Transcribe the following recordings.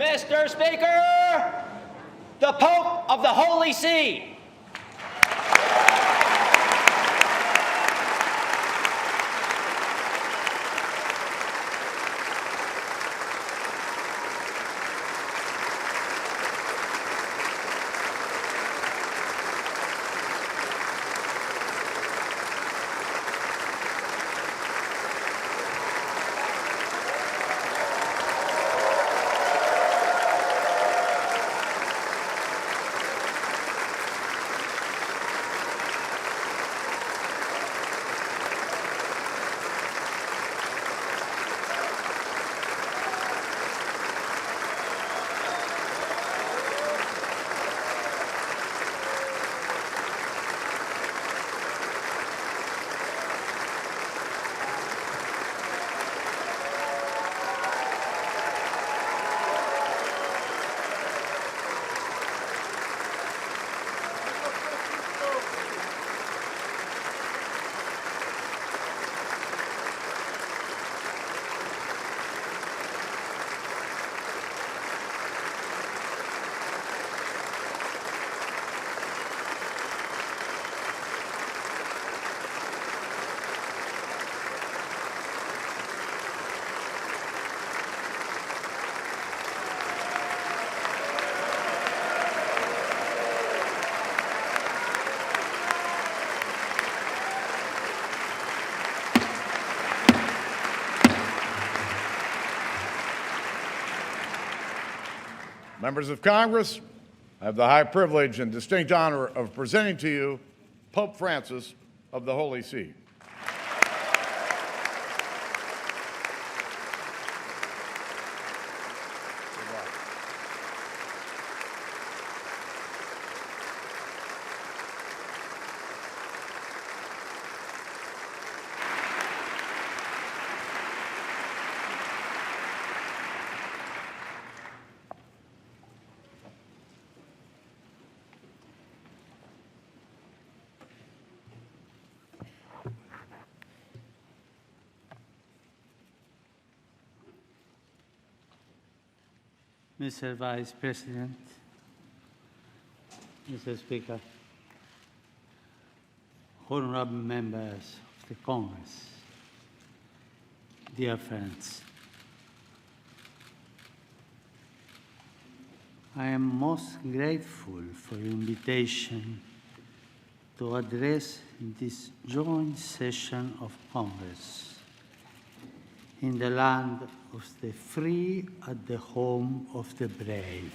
Mr. Speaker, the Pope of the Holy See. Members of Congress, I have the high privilege and distinct honor of presenting to you Pope Francis of the Holy See. Mr. Vice President, Mr. Speaker, honorable members of the Congress, dear friends, I am most grateful for your invitation to address this joint session of Congress in the land of the free at the home of the brave.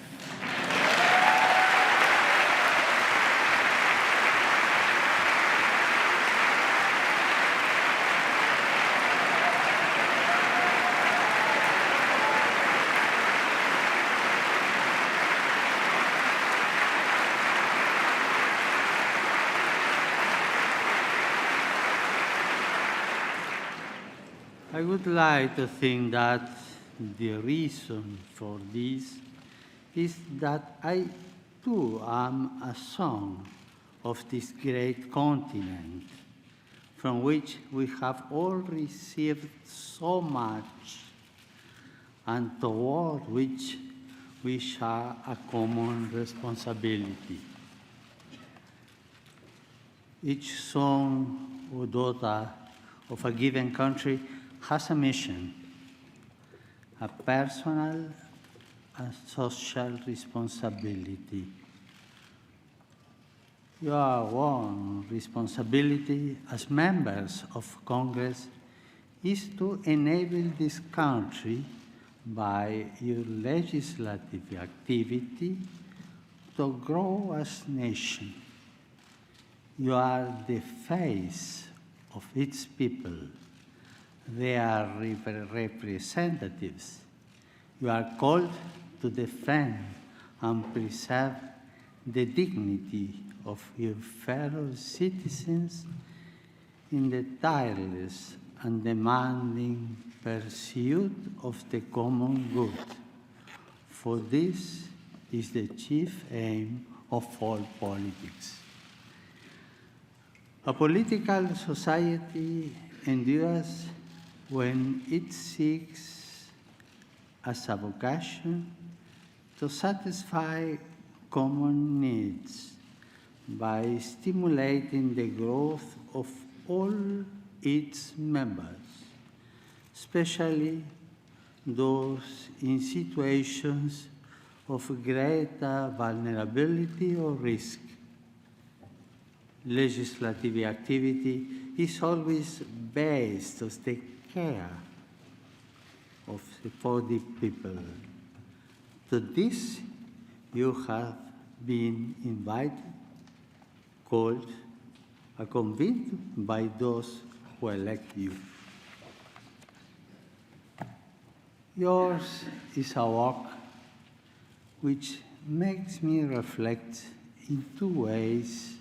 I would like to think that the reason for this is that I too am a son of this great continent from which we have all received so much and toward which we share a common responsibility. Each son or daughter of a given country has a mission, a personal and social responsibility. Your one responsibility as members of Congress is to enable this country by your legislative activity to grow as a nation. You are the face of its people. They are representatives. You are called to defend and preserve the dignity of your fellow citizens in the tireless and demanding pursuit of the common good. For this is the chief aim of all politics. A political society endures when it seeks as a vocation to satisfy common needs by stimulating the growth of all its members, especially those in situations of greater vulnerability or risk. Legislative activity is always based to take care for the people. To this, you have been invited, called, and convened by those who elect you. Yours is a walk which makes me reflect in two ways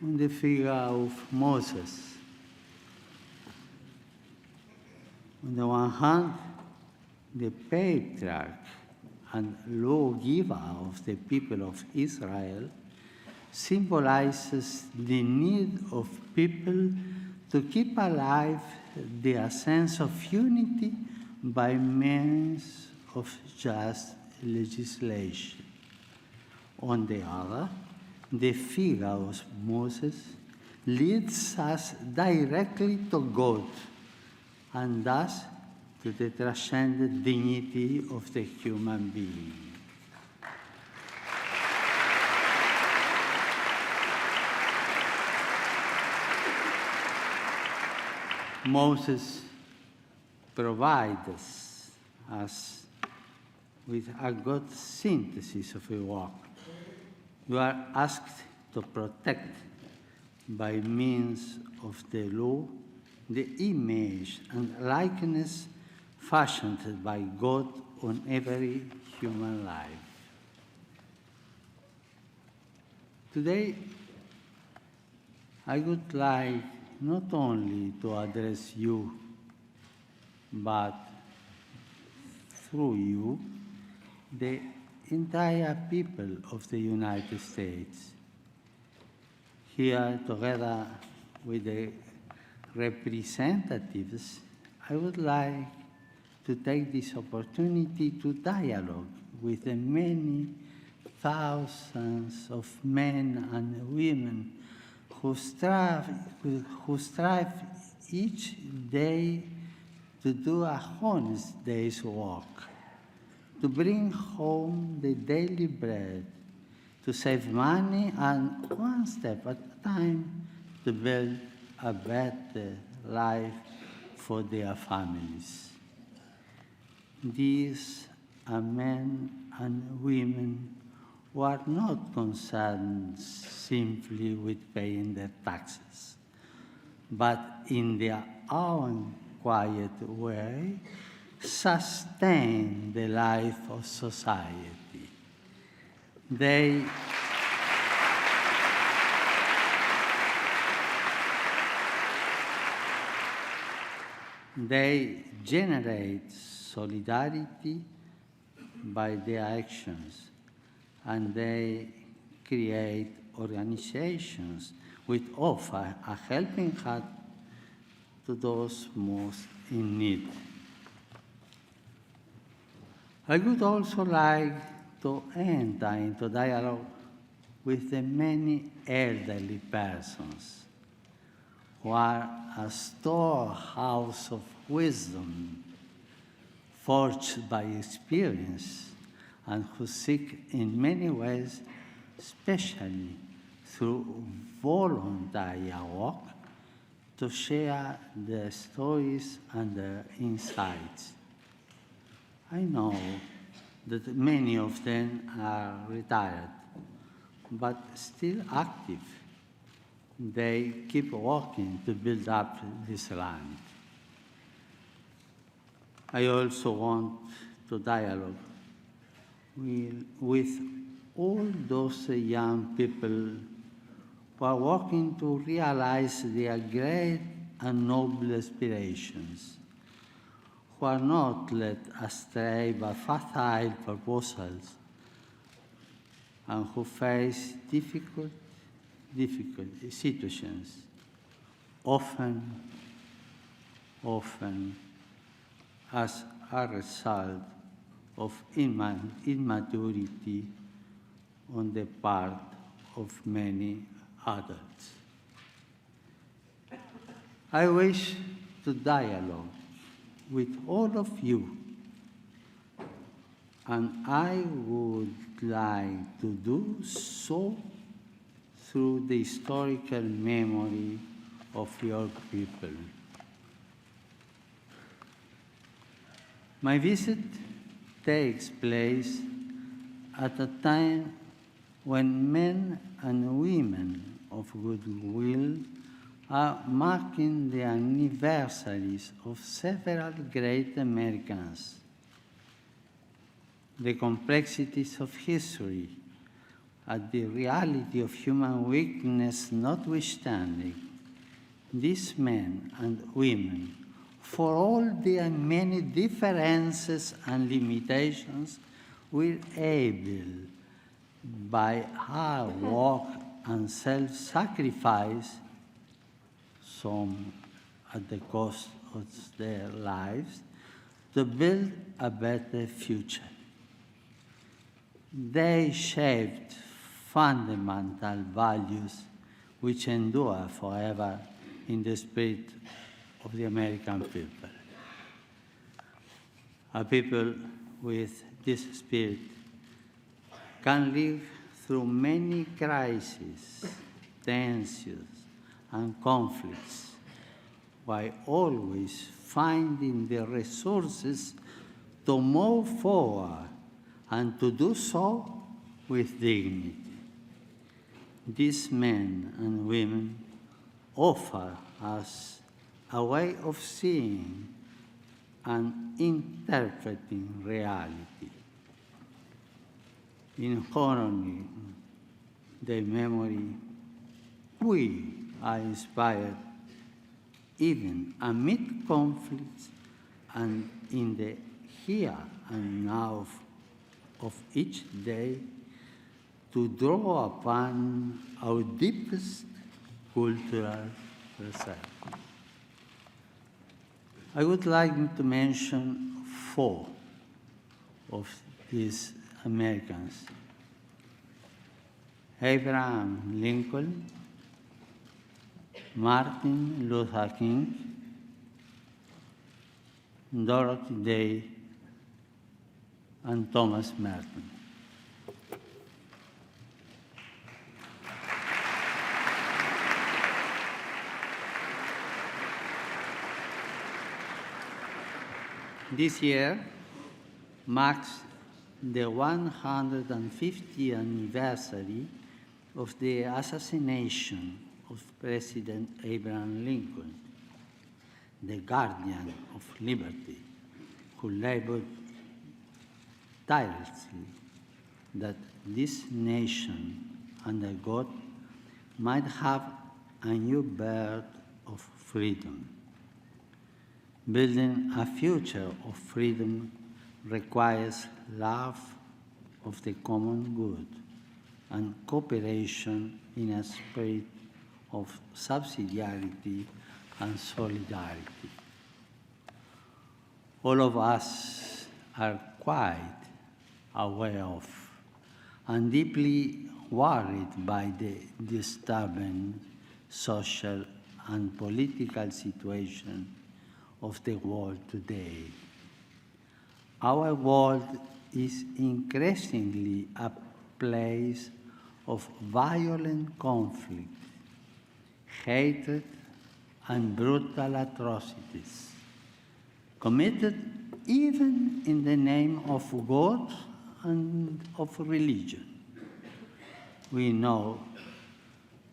on the figure of Moses. On the one hand, the patriarch and lawgiver of the people of Israel symbolizes the need of people to keep alive their sense of unity by means of just legislation. On the other, the figure of Moses leads us directly to God and thus to the transcendent dignity of the human being. Moses provides us with a good synthesis of a work. You are asked to protect, by means of the law, the image and likeness fashioned by God on every human life. Today, I would like not only to address you, but through you, the entire people of the United States. Here, together with the representatives, I would like to take this opportunity to dialogue with the many thousands of men and women who strive each day to do a honest day's work, to bring home the daily bread, to save money, and one step at a time to build a better life for their families. These are men and women who are not concerned simply with paying their taxes, but in their own quiet way, sustain the life of society. They generate solidarity by their actions, and they create organizations which offer a helping hand to those most in need. I would also like to enter into dialogue with the many elderly persons who are a storehouse of wisdom forged by experience and who seek in many ways, especially through voluntary work, to share their stories and their insights. I know that many of them are retired, but still active. They keep working to build up this land. I also want to dialogue with all those young people who are working to realize their great and noble aspirations, who are not led astray by facile proposals, and who face difficult situations, often as a result of immaturity on the part of many adults. I wish to dialogue with all of you, and I would like to do so through the historical memory of your people. My visit takes place at a time when men and women of goodwill are marking the anniversaries of several great Americans. The complexities of history and the reality of human weakness notwithstanding, these men and women, for all their many differences and limitations, were able, by hard work and self-sacrifice, some at the cost of their lives, to build a better future. They shaped fundamental values which endure forever in the spirit of the American people. A people with this spirit can live through many crises, tensions, and conflicts, while always finding the resources to move forward and to do so with dignity. These men and women offer us a way of seeing and interpreting reality. In honoring their memory, we are inspired even amid conflicts and in the here and now of each day to draw upon our deepest cultural reserve. I would like to mention 4 of these Americans: Abraham Lincoln, Martin Luther King, Dorothy Day, and Thomas Merton. This year marks the 150th anniversary of the assassination of President Abraham Lincoln, the guardian of liberty, who labored tirelessly that this nation under God might have a new birth of freedom. Building a future of freedom requires love of the common good and cooperation in a spirit of subsidiarity and solidarity. All of us are quite aware of and deeply worried by the disturbing social and political situation of the world today. Our world is increasingly a place of violent conflict, hatred, and brutal atrocities, committed even in the name of God and of religion. We know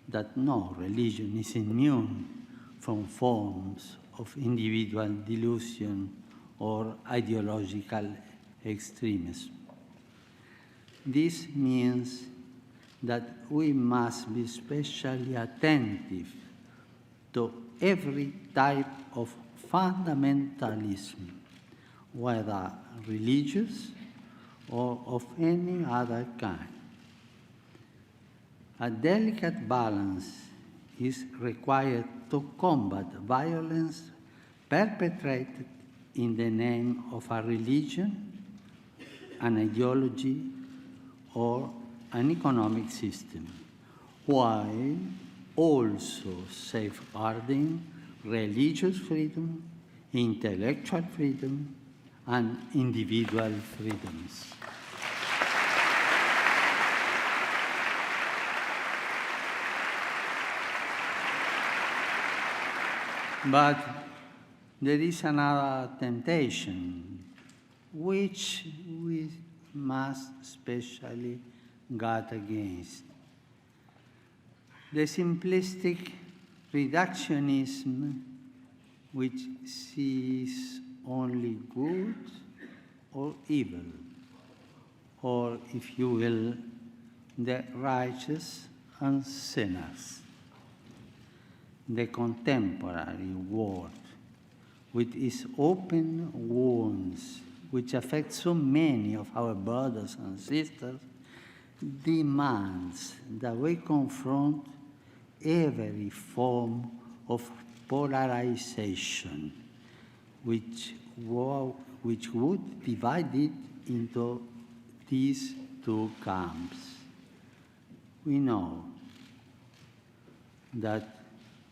that no religion is immune from forms of individual delusion or ideological extremism. This means that we must be especially attentive to every type of fundamentalism, whether religious or of any other kind. A delicate balance is required to combat violence perpetrated in the name of a religion an ideology or an economic system, while also safeguarding religious freedom, intellectual freedom, and individual freedoms. But there is another temptation which we must especially guard against. The simplistic reductionism which sees only good or evil, or, if you will, the righteous and sinners. The contemporary world, with its open wounds, which affect so many of our brothers and sisters, demands that we confront every form of polarization, which would divide it into these two camps. We know that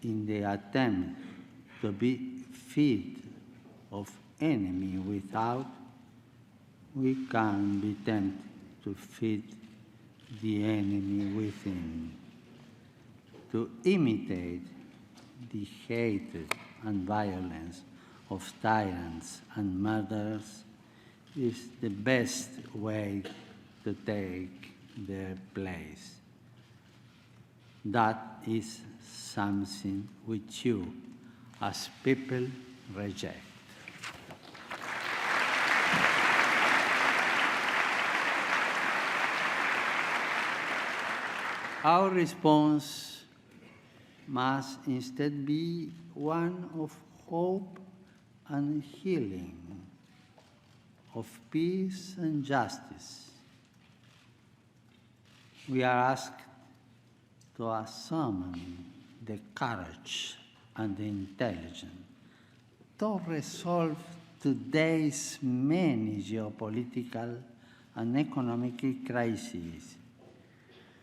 in the attempt to be feed of enemy without, we can be tempted to feed the enemy within, to imitate the hatred and violence of tyrants and murderers is the best way to take their place. That is something which you, as people, reject. Our response must instead be one of hope and healing, of peace and justice. We are asked to summon the courage and the intelligence to resolve today's many geopolitical and economic crises.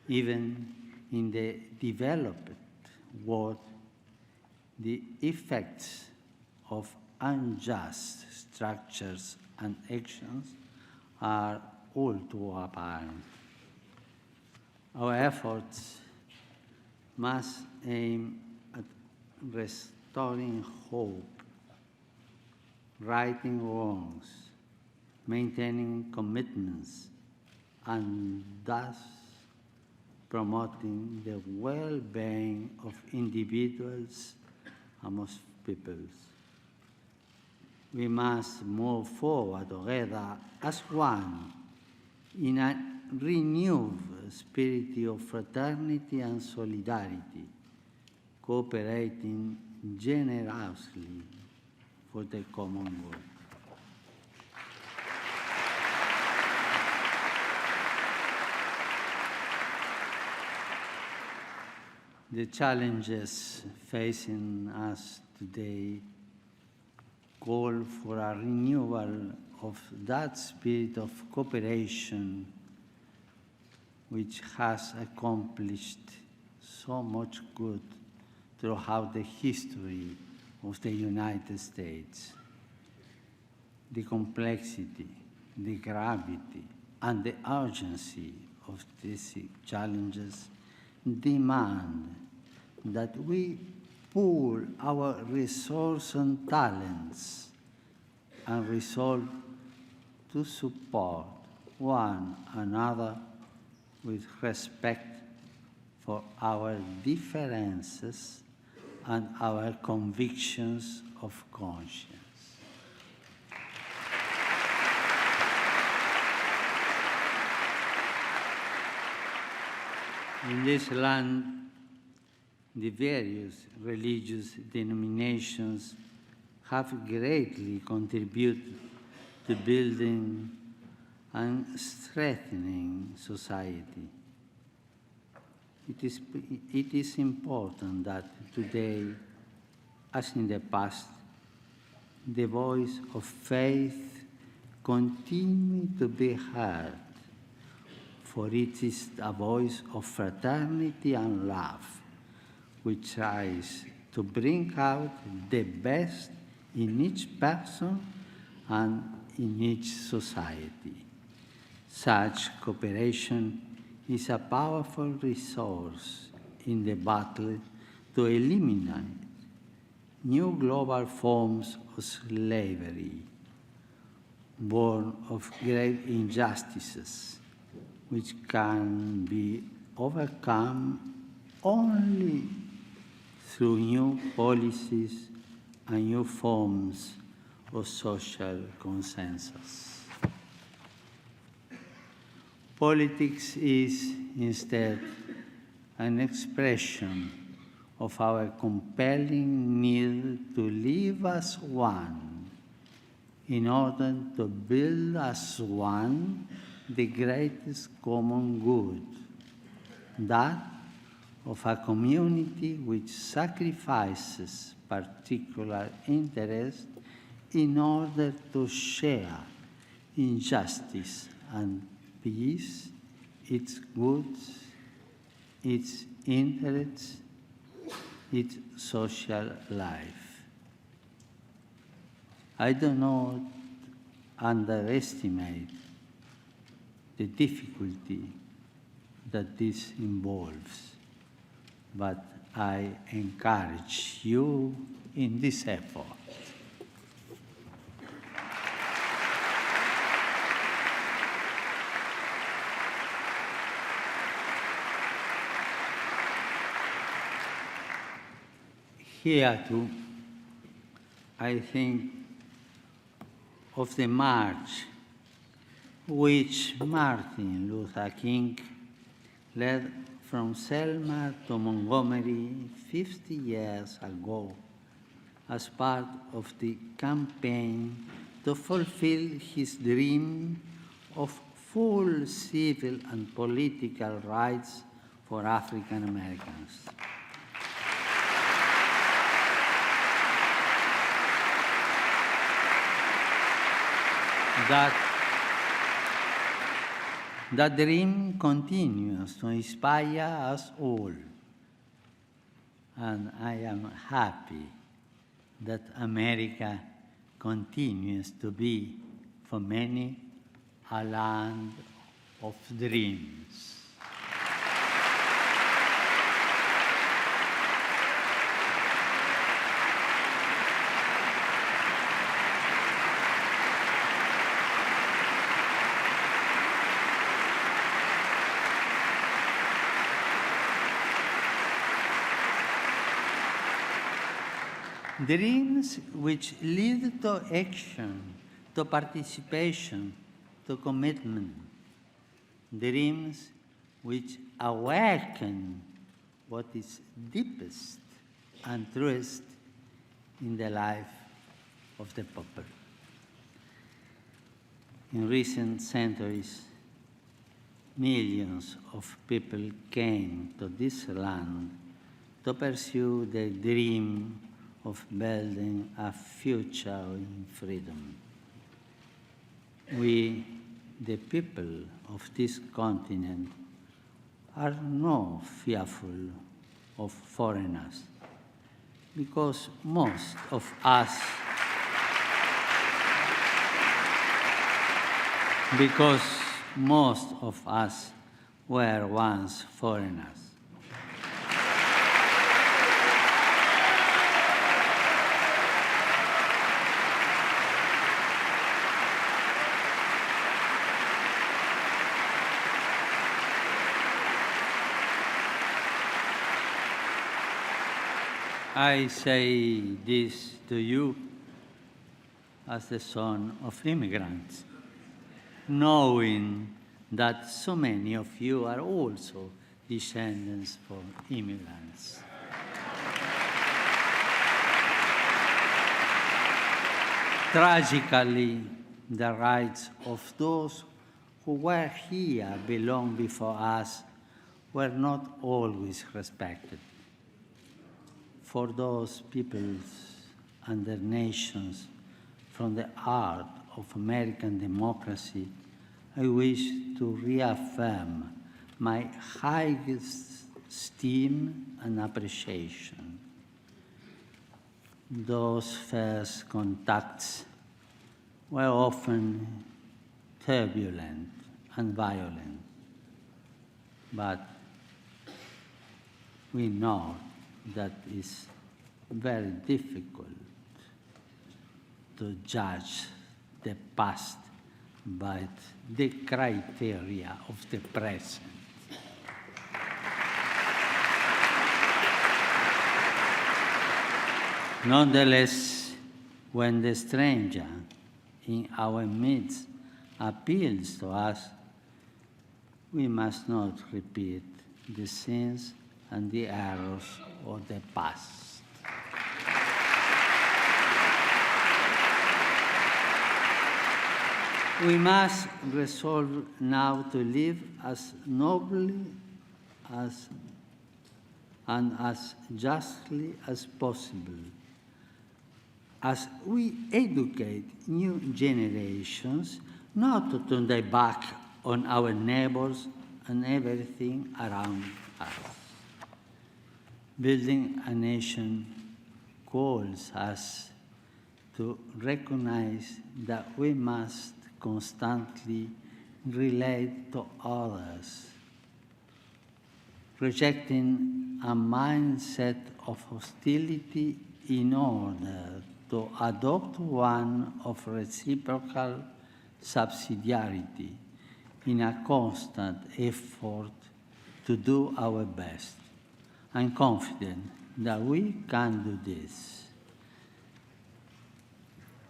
Even in the developed world, the effects of unjust structures and actions are all too apparent. Our efforts must aim at restoring hope, righting wrongs, maintaining commitments, and thus promoting the well-being of individuals amongst peoples. We must move forward together as one in a renewed spirit of fraternity and solidarity, cooperating generously for the common good. The challenges facing us today call for a renewal of that spirit of cooperation which has accomplished so much good throughout the history of the United States. The complexity, the gravity, and the urgency of these challenges demand that we pool our resources and talents and resolve to support one another with respect for our differences and our convictions of conscience. In this land, the various religious denominations have greatly contributed to building and strengthening society. It is important that today, as in the past, the voice of faith continue to be heard, for it is a voice of fraternity and love, which tries to bring out the best in each person and in each society. Such cooperation is a powerful resource in the battle to eliminate new global forms of slavery, born of great injustices, which can be overcome only through new policies and new forms of social consensus. Politics is instead an expression of our compelling need to live as one in order to build as one the greatest common good, that of a community which sacrifices particular interests in order to share injustice and peace, its goods, its interests, its social life. I do not underestimate the difficulty that this involves, but I encourage you in this effort. Here too, I think of the march which Martin Luther King led from Selma to Montgomery 50 years ago as part of the campaign to fulfill his dream of full civil and political rights for African Americans. That dream continues to inspire us all, and I am happy that America continues to be, for many, a land of dreams. Dreams which lead to action, to participation, to commitment. Dreams which awaken what is deepest and truest in the life of the people. In recent centuries, millions of people came to this land to pursue the dream of building a future in freedom. We, the people of this continent, are not fearful of foreigners because most of us were once foreigners. I say this to you as the son of immigrants, knowing that so many of you are also descendants from immigrants. Tragically, the rights of those who were here long before us were not always respected. For those peoples and their nations, from the heart of American democracy, I wish to reaffirm my highest esteem and appreciation. Those first contacts were often turbulent and violent, but we know that it's very difficult to judge the past by the criteria of the present. Nonetheless, when the stranger in our midst appeals to us, we must not repeat the sins and the errors of the past. We must resolve now to live as nobly and as justly as possible, as we educate new generations not to turn their back on our neighbors and everything around us. Building a nation calls us to recognize that we must constantly relate to others, rejecting a mindset of hostility in order to adopt one of reciprocal subsidiarity in a constant effort to do our best. I'm confident that we can do this.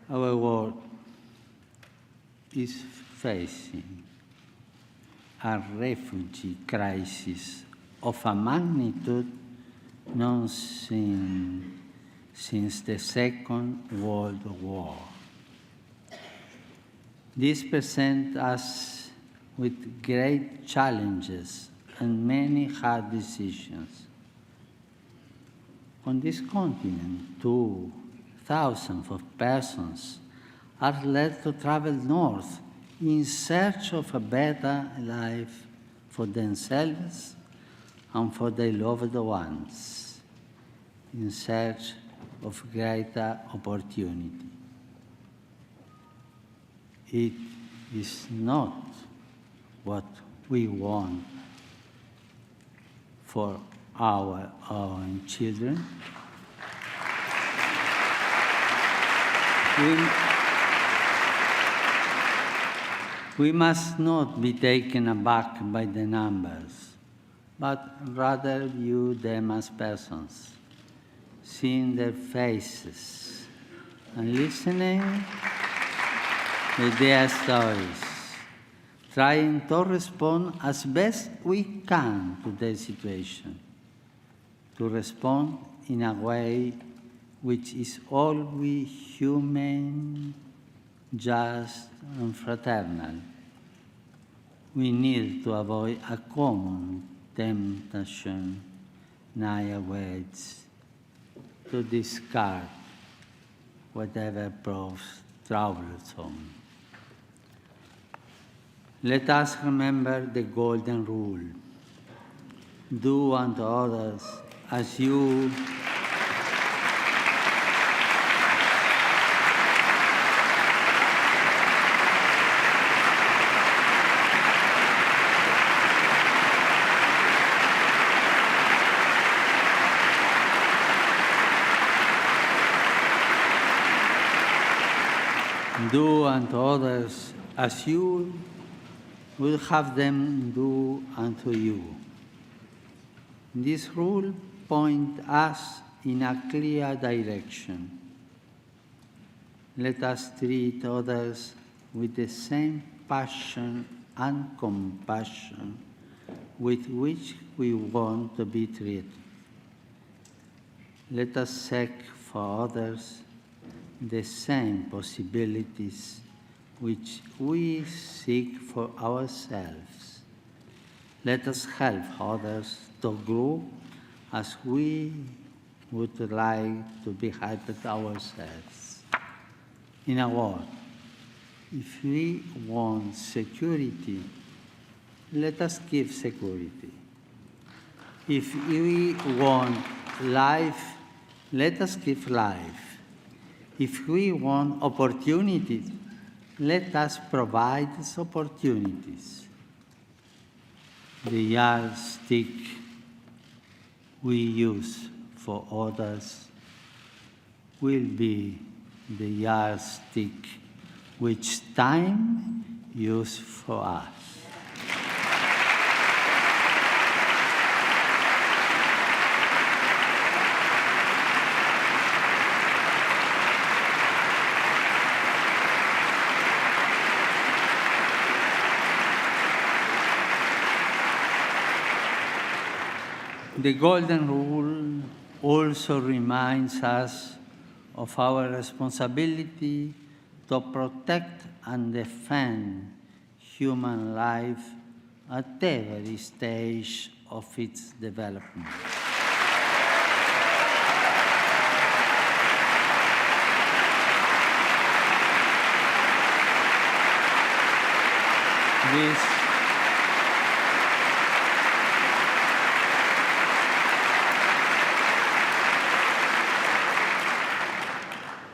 Our world is facing a refugee crisis of a magnitude known since the Second World War. This presents us with great challenges and many hard decisions. On this continent, thousands of persons are led to travel north in search of a better life for themselves and for their loved ones, in search of greater opportunity. It is not what we want for our own children. We must not be taken aback by the numbers, but rather view them as persons, seeing their faces and listening to their stories, trying to respond as best we can to their situation, to respond in a way which is always humane, just, and fraternal. We need to avoid a common temptation nowadays to discard whatever proves troublesome. Let us remember the golden rule. Do unto others as you do unto others as you will have them do unto you. This rule points us in a clear direction. Let us treat others with the same passion and compassion with which we want to be treated. Let us seek for others the same possibilities which we seek for ourselves. Let us help others to grow as we would like to be helped ourselves. In a word, if we want security, let us give security. If we want life, let us give life. If we want opportunities, let us provide these opportunities. The yardstick we use for others will be the yardstick which time uses for us. The Golden Rule also reminds us of our responsibility to protect and defend human life at every stage of its development.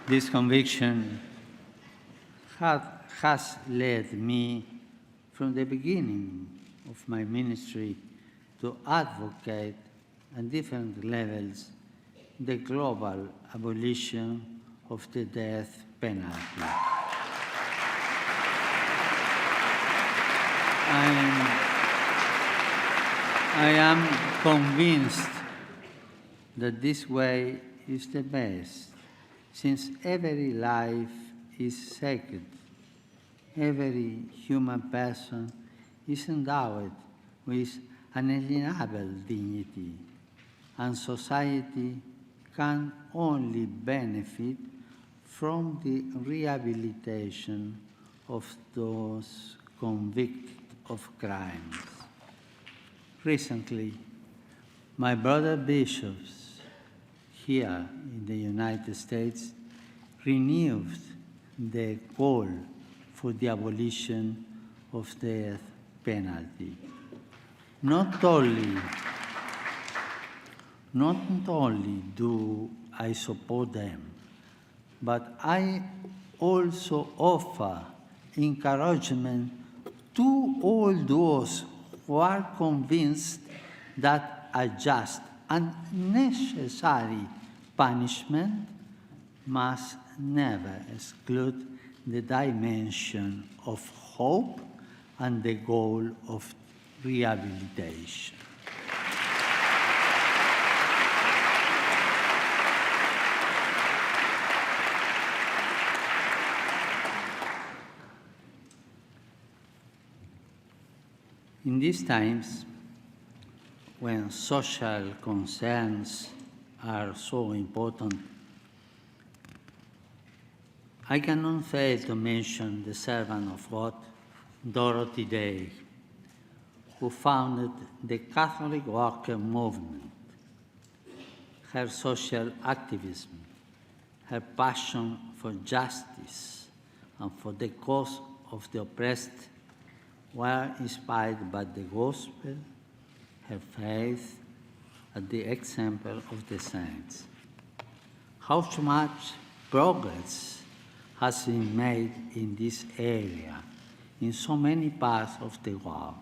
This conviction has led me from the beginning of my ministry to advocate at different levels the global abolition of the death penalty. I am convinced that this way is the best, since every life is sacred. Every human person is endowed with unalienable dignity, and society can only benefit from the rehabilitation of those convicted of crimes. Recently, my brother bishops here in the United States renewed the call for the abolition of the death penalty. Not only do I support them, but I also offer encouragement to all those who are convinced that a just and necessary punishment must never exclude the dimension of hope and the goal of rehabilitation. In these times, when social concerns are so important, I cannot fail to mention the servant of God, Dorothy Day, who founded the Catholic Worker Movement. Her social activism, her passion for justice and for the cause of the oppressed were inspired by the gospel, her faith, and the example of the saints. How much progress has been made in this area in so many parts of the world?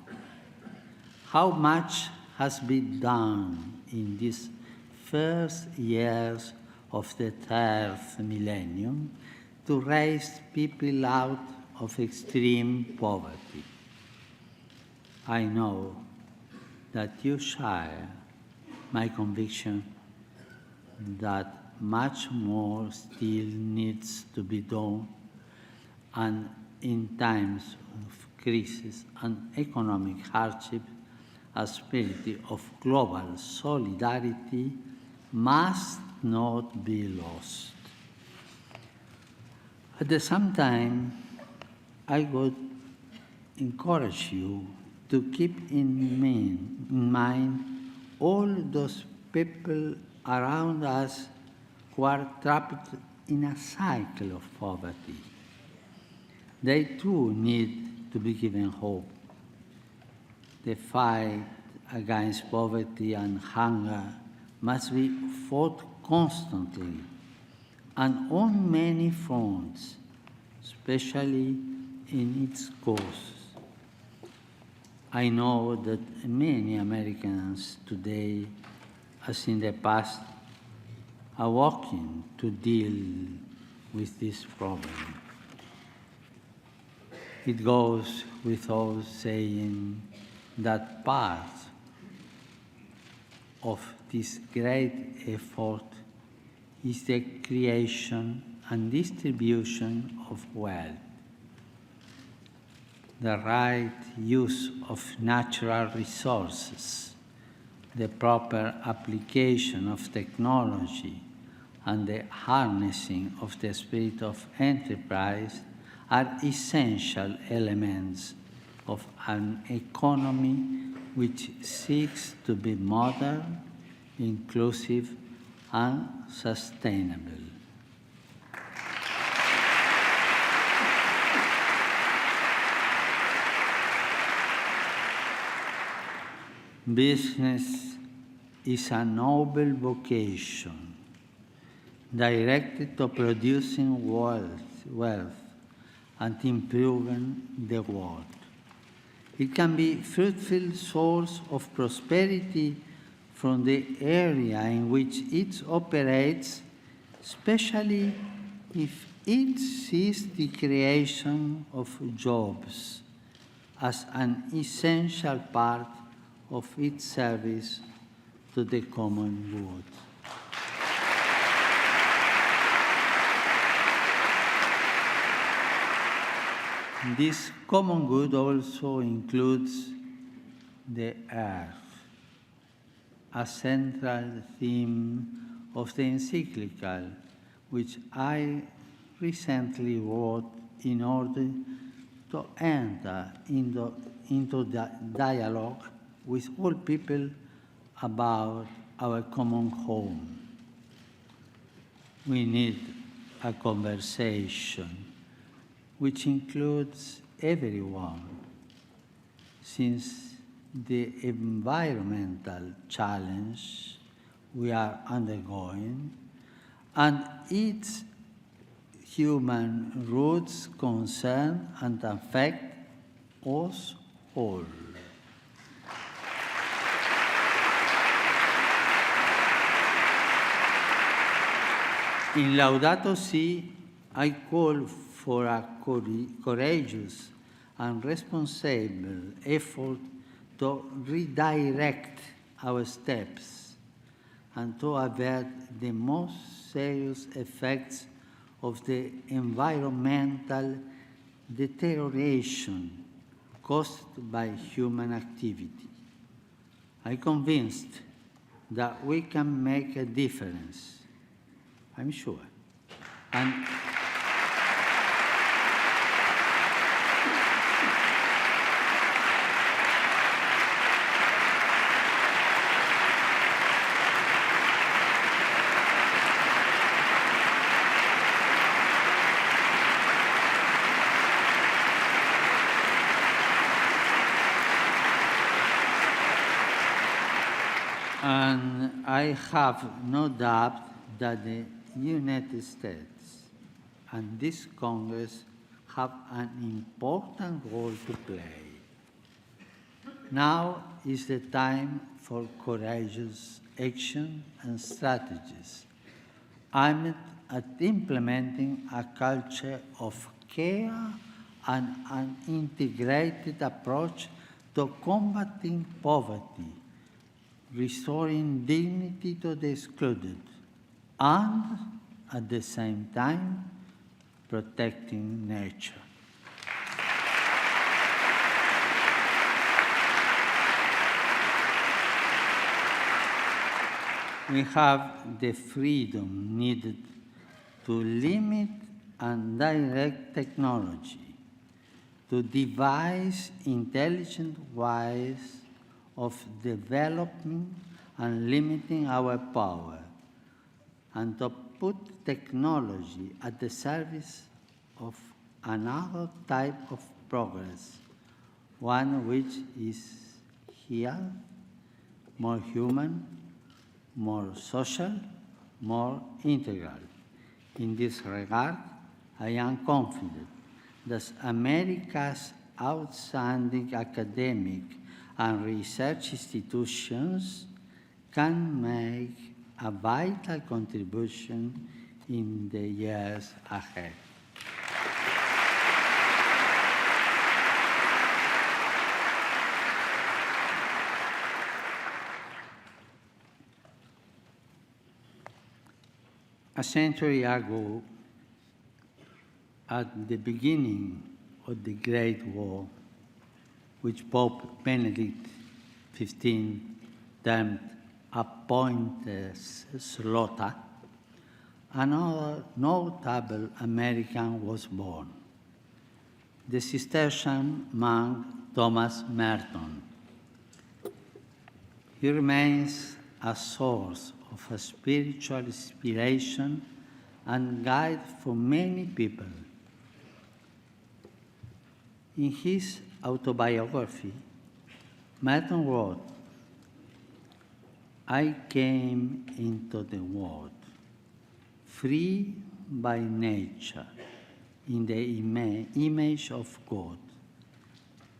How much has been done in these first years of the third millennium to raise people out of extreme poverty? I know that you share my conviction that much more still needs to be done, and in times of crisis and economic hardship, a spirit of global solidarity must not be lost. At the same time, I would encourage you to keep in mind all those people around us who are trapped in a cycle of poverty. They too need to be given hope. The fight against poverty and hunger must be fought constantly and on many fronts, especially in its causes. I know that many Americans today, as in the past, are working to deal with this problem. It goes without saying that part of this great effort is the creation and distribution of wealth. The right use of natural resources, the proper application of technology, and the harnessing of the spirit of enterprise are essential elements of an economy which seeks to be modern, inclusive, and sustainable. Business is a noble vocation directed to producing wealth and improving the world. It can be a fruitful source of prosperity from the area in which it operates, especially if it sees the creation of jobs as an essential part of its service to the common good. This common good also includes the earth, a central theme of the encyclical, which I recently wrote in order to enter into the dialogue with all people about our common home. We need a conversation which includes everyone, since the environmental challenge we are undergoing and its human roots concern and affect us all. In Laudato Si, I call for a courageous and responsible effort to redirect our steps and to avert the most serious effects of the environmental deterioration caused by human activity. I'm convinced that we can make a difference, I'm sure. And I have no doubt that the United States and this Congress have an important role to play. Now is the time for courageous action and strategies aimed at implementing a culture of care and an integrated approach to combating poverty, restoring dignity to the excluded, and at the same time, protecting nature. We have the freedom needed to limit and direct technology, to devise intelligent ways of developing and limiting our power, and to put technology at the service of another type of progress, one which is here, more human, more social, more integral. In this regard, I am confident that America's outstanding academic and research institutions can make a vital contribution in the years ahead. A century ago, at the beginning of the Great War, which Pope Benedict XV termed a pointless slaughter, another notable American was born, the Cistercian monk Thomas Merton. He remains a source of a spiritual inspiration and guide for many people. In his autobiography, Merton wrote, "I came into the world free by nature, in the image of God.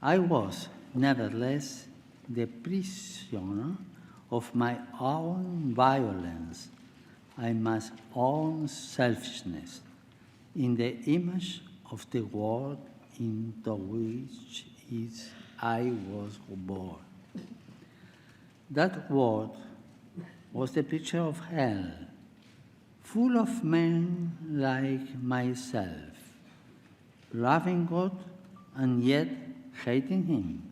I was, nevertheless, the prisoner of my own violence and my own selfishness, in the image of the world into which I was born." That world was the picture of hell, full of men like myself, loving God and yet hating Him,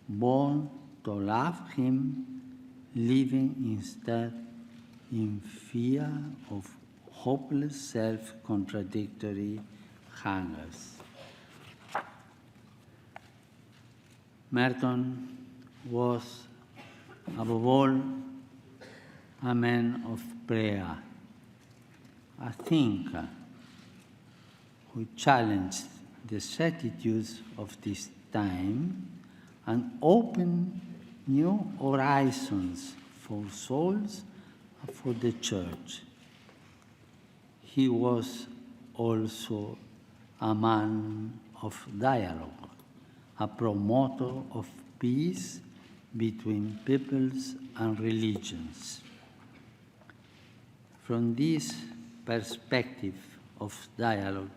born to love Him, living instead in fear of hopeless self-contradictory hungers. Merton was, above all, a man of prayer, a thinker who challenged the certitudes of this time and opened new horizons for souls and for the Church. He was also a man of dialogue, a promoter of peace between peoples and religions. From this perspective of dialogue,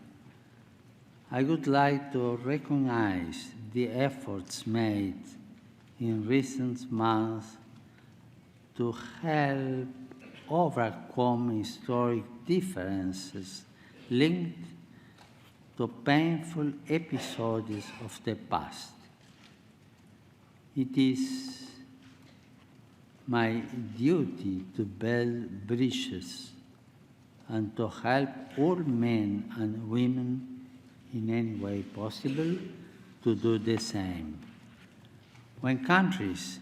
I would like to recognize the efforts made in recent months to help overcome historic differences linked to painful episodes of the past. It is my duty to build bridges and to help all men and women in any way possible to do the same. When countries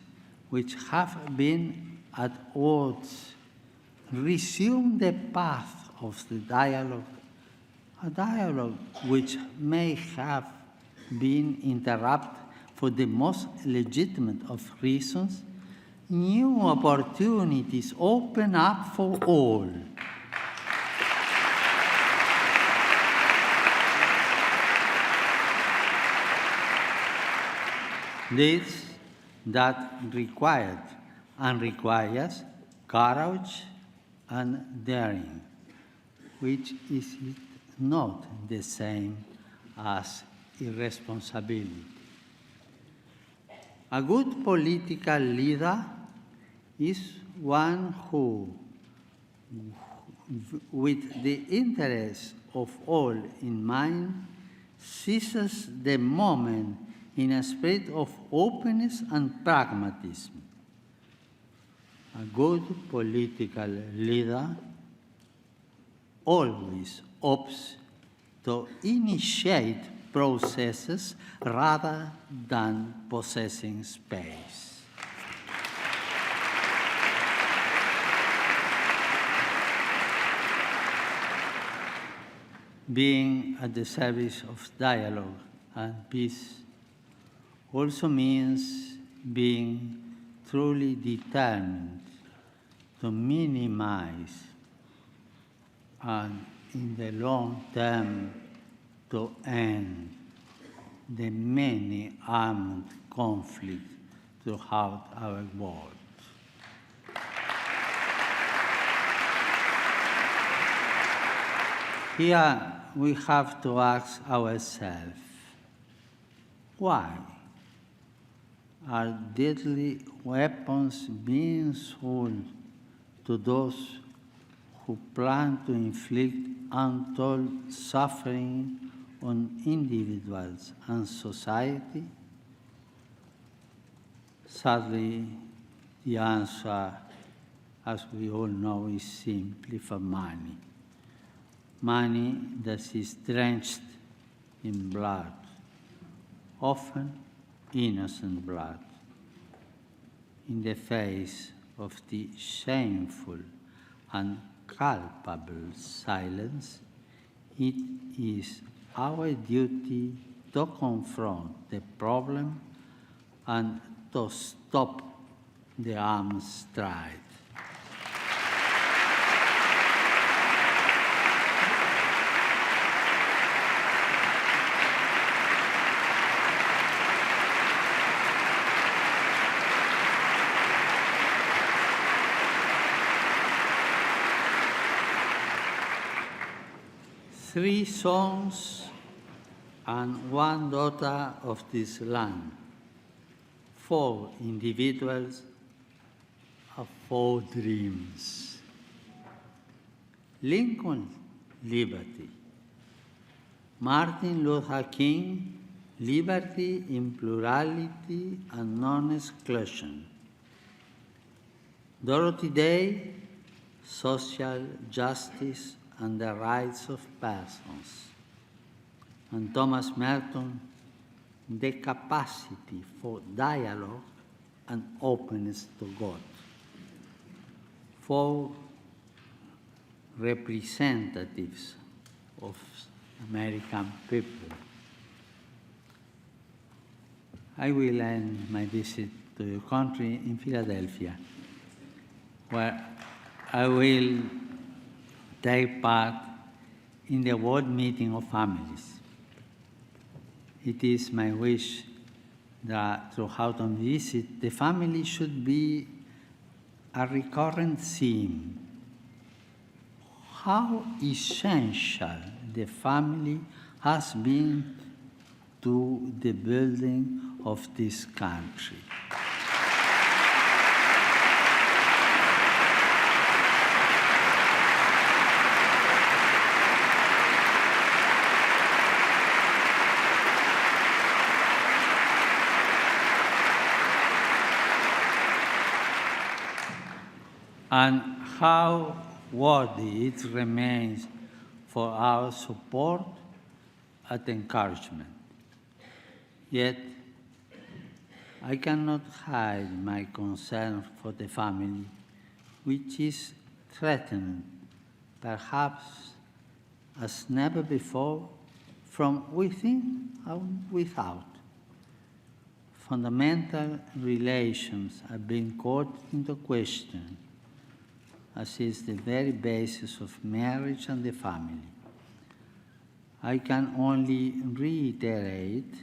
which have been at odds resume the path of the dialogue, a dialogue which may have been interrupted for the most legitimate of reasons, new opportunities open up for all. This that required and requires courage and daring, which is not the same as irresponsibility. A good political leader is one who, with the interests of all in mind, seizes the moment in a spirit of openness and pragmatism. A good political leader always opts to initiate processes rather than possessing space. being at the service of dialogue and peace also means being truly determined to minimize and in the long term to end the many armed conflicts throughout our world. Here we have to ask ourselves, why are deadly weapons being sold to those who plan to inflict untold suffering on individuals and society? Sadly, the answer, as we all know, is simply for money. Money that is drenched in blood, often innocent blood. In the face of the shameful and culpable silence, it is our duty to confront the problem and to stop the arms trade. Three sons and one daughter of this land, 4 individuals of 4 dreams. Lincoln, liberty. Martin Luther King, liberty in plurality and non-exclusion. Dorothy Day, social justice and the rights of persons. And Thomas Merton, the capacity for dialogue and openness to God. 4 representatives of American people. I will end my visit to your country in Philadelphia, where I will take part in the World Meeting of Families. It is my wish that throughout our visit, the family should be a recurrent theme. How essential the family has been to the building of this country. And how worthy it remains for our support and encouragement. Yet, I cannot hide my concern for the family, which is threatened, perhaps as never before, from within and without. Fundamental relations are being called into question, as is the very basis of marriage and the family. I can only reiterate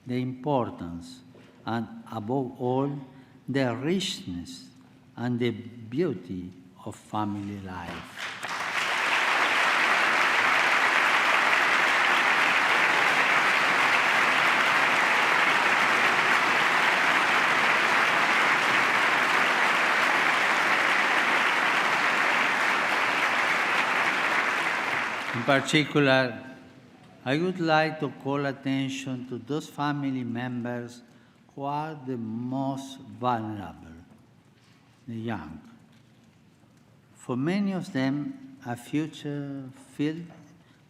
the importance and, above all, the richness and the beauty of family life. In particular, I would like to call attention to those family members who are the most vulnerable, the young. For many of them, a future filled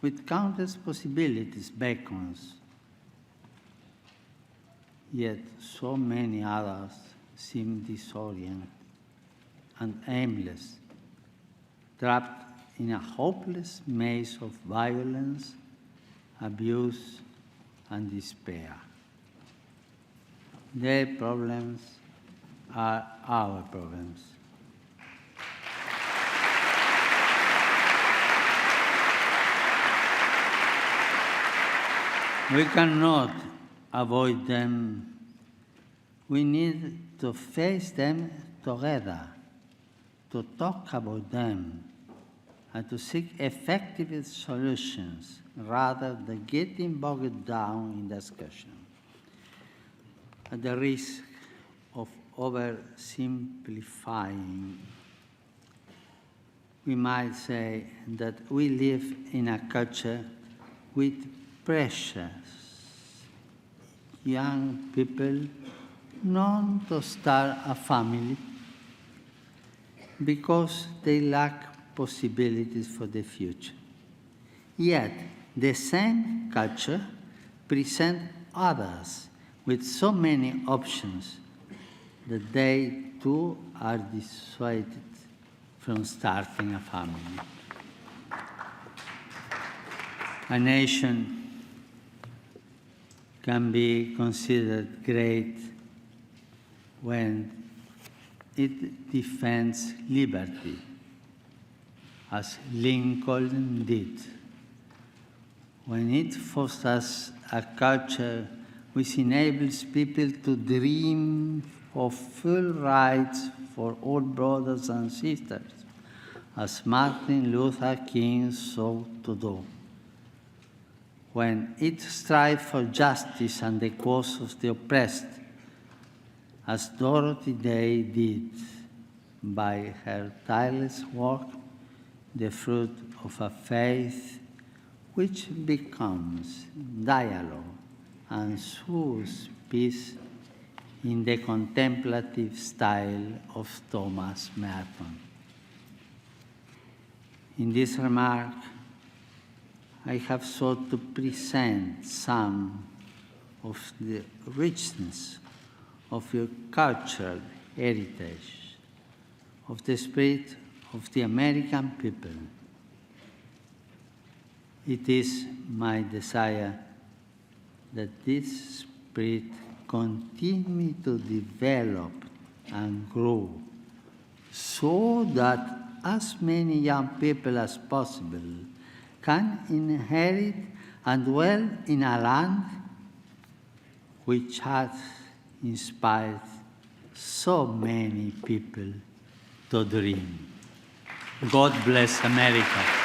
with countless possibilities beckons. Yet so many others seem disoriented and aimless, trapped in a hopeless maze of violence, abuse, and despair. Their problems are our problems. We cannot avoid them. We need to face them together, to talk about them, and to seek effective solutions rather than getting bogged down in discussion. At the risk of oversimplifying, we might say that we live in a culture with precious young people known to start a family because they lack possibilities for the future. Yet, the same culture presents others with so many options that they too are dissuaded from starting a family. A nation can be considered great when it defends liberty, as Lincoln did, when it fosters a culture which enables people to dream of full rights for all brothers and sisters, as Martin Luther King sought to do, when it strives for justice and the cause of the oppressed, as Dorothy Day did by her tireless work, the fruit of a faith which becomes dialogue and sows peace in the contemplative style of Thomas Merton. In this remark, I have sought to present some of the richness of your cultural heritage, of the spirit of the American people. It is my desire that this spirit continue to develop and grow so that as many young people as possible can inherit and dwell in a land which has inspired so many people to dream. God bless America.